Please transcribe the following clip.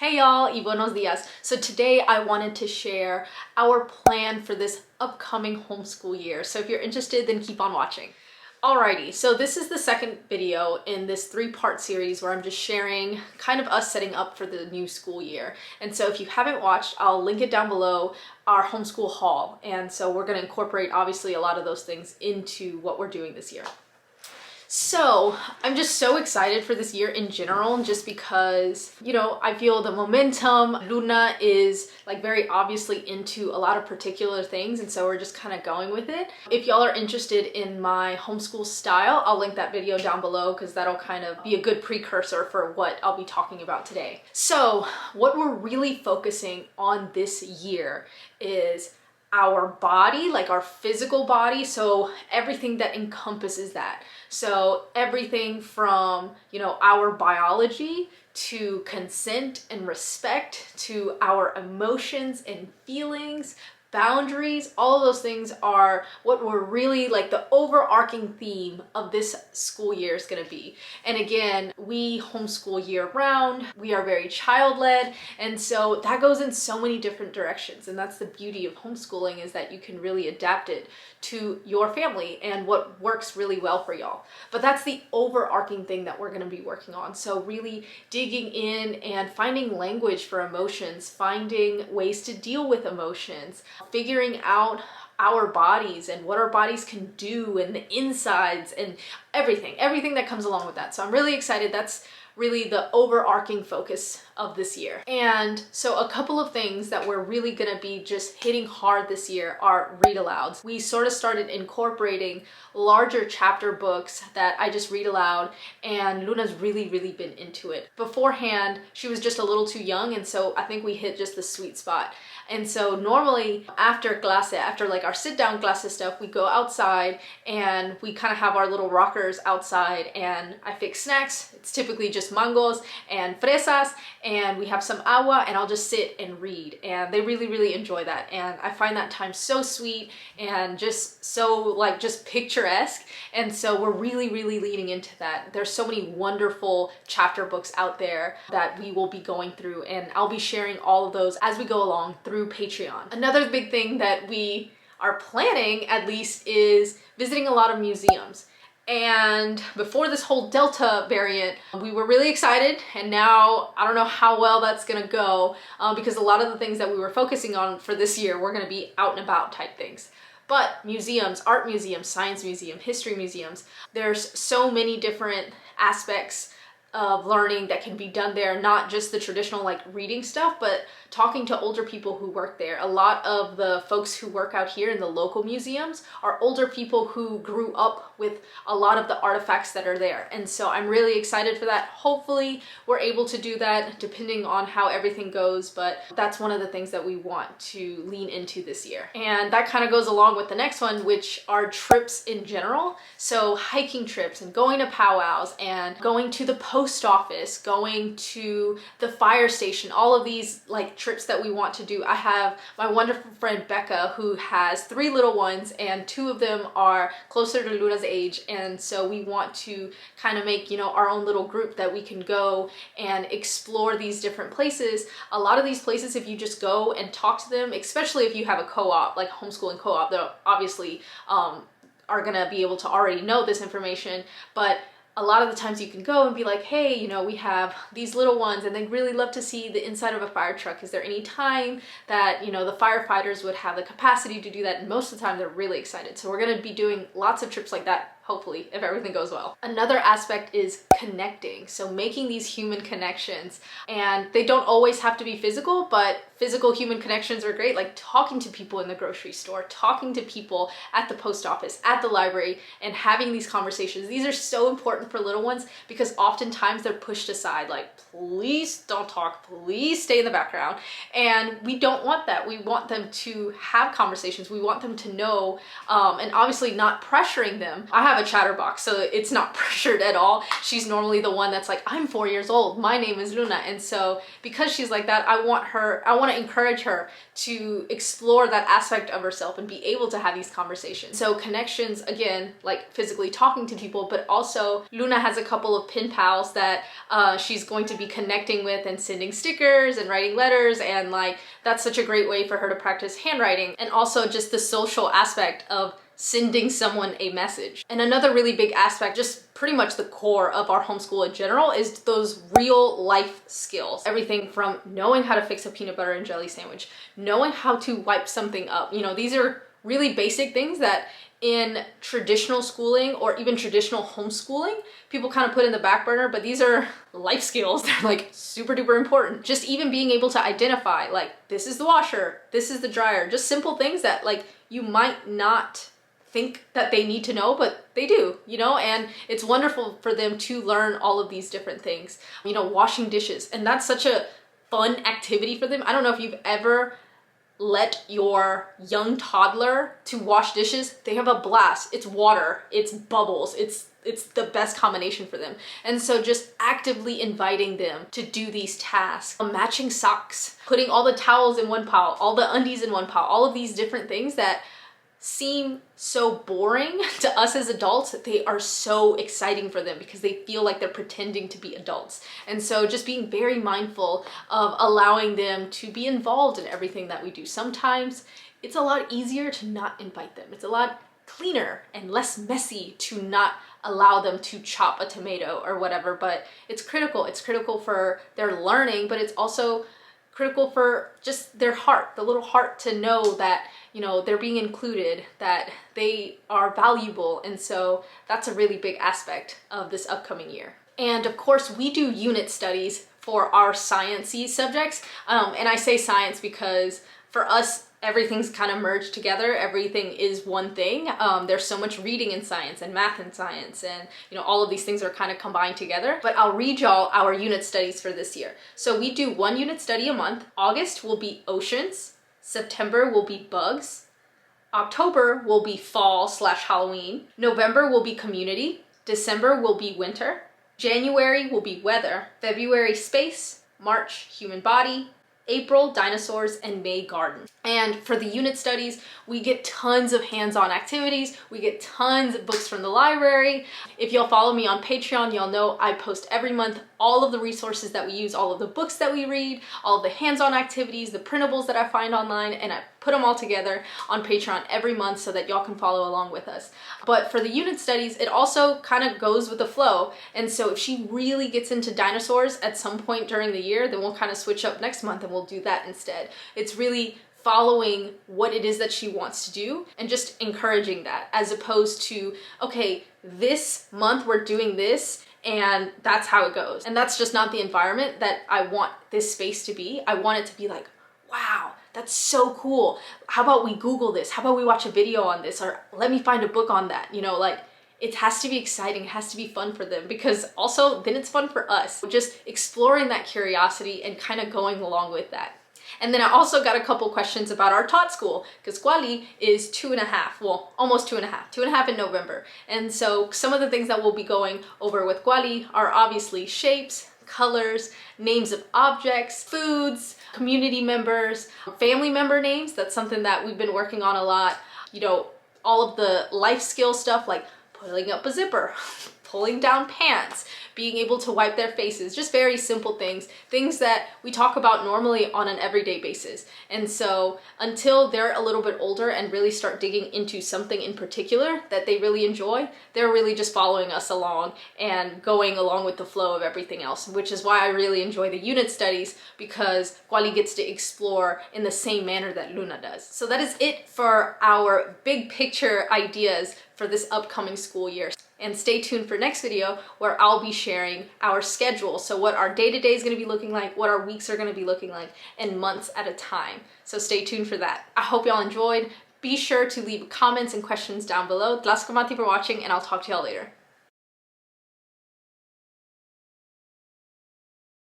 Hey y'all, y buenos dias. So today I wanted to share our plan for this upcoming homeschool year. So if you're interested, then keep on watching. Alrighty, so this is the second video in this three-part series where I'm just sharing kind of us setting up for the new school year. And so if you haven't watched, I'll link it down below, our homeschool haul. And so we're gonna incorporate obviously a lot of those things into what we're doing this year. So I'm just so excited for this year in general, just because, you know, I feel the momentum. Luna is like very obviously into a lot of particular things, and so we're just kind of going with it. If y'all are interested in my homeschool style, I'll link that video down below because that'll kind of be a good precursor for what I'll be talking about today. So what we're really focusing on this year is our body, like our physical body, so everything that encompasses that. So everything from, you know, our biology to consent and respect to our emotions and feelings, boundaries, all of those things are what we're really like the overarching theme of this school year is going to be. And again, we homeschool year round, we are very child-led, and so that goes in so many different directions. And that's the beauty of homeschooling, is that you can really adapt it to your family and what works really well for y'all. But that's the overarching thing that we're going to be working on. So really digging in and finding language for emotions, finding ways to deal with emotions, figuring out our bodies and what our bodies can do and the insides and everything that comes along with that. So I'm really excited. That's really the overarching focus of this year. And so a couple of things that we're really gonna be just hitting hard this year are read alouds. We sort of started incorporating larger chapter books that I just read aloud, and Luna's really been into it. Beforehand, she was just a little too young, and so I think we hit just the sweet spot. And so normally after clase, after like our sit down clase stuff, we go outside and we kind of have our little rockers outside, and I fix snacks. It's typically just mangos and fresas, and we have some agua, and I'll just sit and read. And they really enjoy that. And I find that time so sweet and just so like just picturesque. And so we're really leaning into that. There's so many wonderful chapter books out there that we will be going through, and I'll be sharing all of those as we go along through Patreon. Another big thing that we are planning, at least, is visiting a lot of museums. And before this whole Delta variant, we were really excited, and now I don't know how well that's gonna go because a lot of the things that we were focusing on for this year were gonna be out and about type things. But museums, art museums, science museum, history museums, there's so many different aspects of learning that can be done there, not just the traditional like reading stuff, but talking to older people who work there. A lot of the folks who work out here in the local museums are older people who grew up with a lot of the artifacts that are there. And so I'm really excited for that. Hopefully we're able to do that depending on how everything goes, but that's one of the things that we want to lean into this year. And that kind of goes along with the next one, which are trips in general. So hiking trips and going to powwows and going to the post office, going to the fire station, all of these like trips that we want to do. I have my wonderful friend Becca, who has 3 little ones, and 2 of them are closer to Luna's age, and so we want to kind of make, you know, our own little group that we can go and explore these different places. A lot of these places, if you just go and talk to them, especially if you have a co-op, like homeschooling co-op, they'll obviously are gonna be able to already know this information, but a lot of the times you can go and be like, hey, you know, we have these little ones and they'd really love to see the inside of a fire truck. Is there any time that, you know, the firefighters would have the capacity to do that? And most of the time they're really excited. So we're gonna be doing lots of trips like that, hopefully, if everything goes well. Another aspect is connecting. So making these human connections, and they don't always have to be physical, but physical human connections are great, like talking to people in the grocery store, talking to people at the post office, at the library, and having these conversations. These are so important for little ones because oftentimes they're pushed aside, like, please don't talk, please stay in the background. And we don't want that. We want them to have conversations. We want them to know, and obviously not pressuring them. I have a chatterbox, so it's not pressured at all. She's normally the one that's like, I'm 4 years old, my name is Luna. And so because she's like that, I want to encourage her to explore that aspect of herself and be able to have these conversations. So connections, again, like physically talking to people, but also Luna has a couple of pen pals that she's going to be connecting with and sending stickers and writing letters, and like that's such a great way for her to practice handwriting, and also just the social aspect of sending someone a message. And another really big aspect, just pretty much the core of our homeschool in general, is those real life skills. Everything from knowing how to fix a peanut butter and jelly sandwich, knowing how to wipe something up. You know, these are really basic things that in traditional schooling or even traditional homeschooling, people kind of put in the back burner, but these are life skills. They're like super duper important. Just even being able to identify, like, this is the washer, this is the dryer, just simple things that like you might not think that they need to know, but they do, you know. And it's wonderful for them to learn all of these different things, you know, washing dishes. And that's such a fun activity for them. I don't know if you've ever let your young toddler to wash dishes. They have a blast. It's water, it's bubbles, it's the best combination for them. And so just actively inviting them to do these tasks, matching socks, putting all the towels in one pile, all the undies in one pile, all of these different things that seem so boring to us as adults, they are so exciting for them because they feel like they're pretending to be adults. And so just being very mindful of allowing them to be involved in everything that we do. Sometimes it's a lot easier to not invite them. It's a lot cleaner and less messy to not allow them to chop a tomato or whatever, but it's critical. It's critical for their learning, but it's also critical for just their heart, the little heart, to know that, you know, they're being included, that they are valuable. And so that's a really big aspect of this upcoming year. And of course, we do unit studies for our science-y subjects. And I say science because for us, everything's kind of merged together. Everything is one thing. There's so much reading in science and math in science, and you know, all of these things are kind of combined together. But I'll read y'all our unit studies for this year. So we do one unit study a month. August will be oceans. September will be bugs. October will be fall/Halloween. November will be community. December will be winter. January will be weather. February space. March human body. April, dinosaurs, and May, garden. And for the unit studies, we get tons of hands-on activities. We get tons of books from the library. If y'all follow me on Patreon, y'all know I post every month all of the resources that we use, all of the books that we read, all of the hands-on activities, the printables that I find online, and I put them all together on Patreon every month so that y'all can follow along with us. But for the unit studies, it also kind of goes with the flow. And so if she really gets into dinosaurs at some point during the year, then we'll kind of switch up next month and we'll do that instead. It's really following what it is that she wants to do and just encouraging that, as opposed to, okay, this month we're doing this and that's how it goes. And that's just not the environment that I want this space to be. I want it to be like, wow, that's so cool. How about we Google this? How about we watch a video on this? Or let me find a book on that. You know, like, it has to be exciting, it has to be fun for them, because also then it's fun for us. Just exploring that curiosity and kind of going along with that. And then I also got a couple questions about our tot school, because Kuali is 2.5, well, almost 2.5 in November. And so some of the things that we'll be going over with Kuali are obviously shapes, colors, names of objects, foods, community members, family member names. That's something that we've been working on a lot. You know, all of the life skill stuff like pulling up a zipper, pulling down pants, being able to wipe their faces, just very simple things, things that we talk about normally on an everyday basis. And so until they're a little bit older and really start digging into something in particular that they really enjoy, they're really just following us along and going along with the flow of everything else, which is why I really enjoy the unit studies, because Kuali gets to explore in the same manner that Luna does. So that is it for our big picture ideas for this upcoming school year. And stay tuned for next video where I'll be sharing our schedule. So what our day-to-day is going to be looking like, what our weeks are going to be looking like, and months at a time. So stay tuned for that. I hope y'all enjoyed. Be sure to leave comments and questions down below. Tlaskamaty for watching, and I'll talk to y'all later.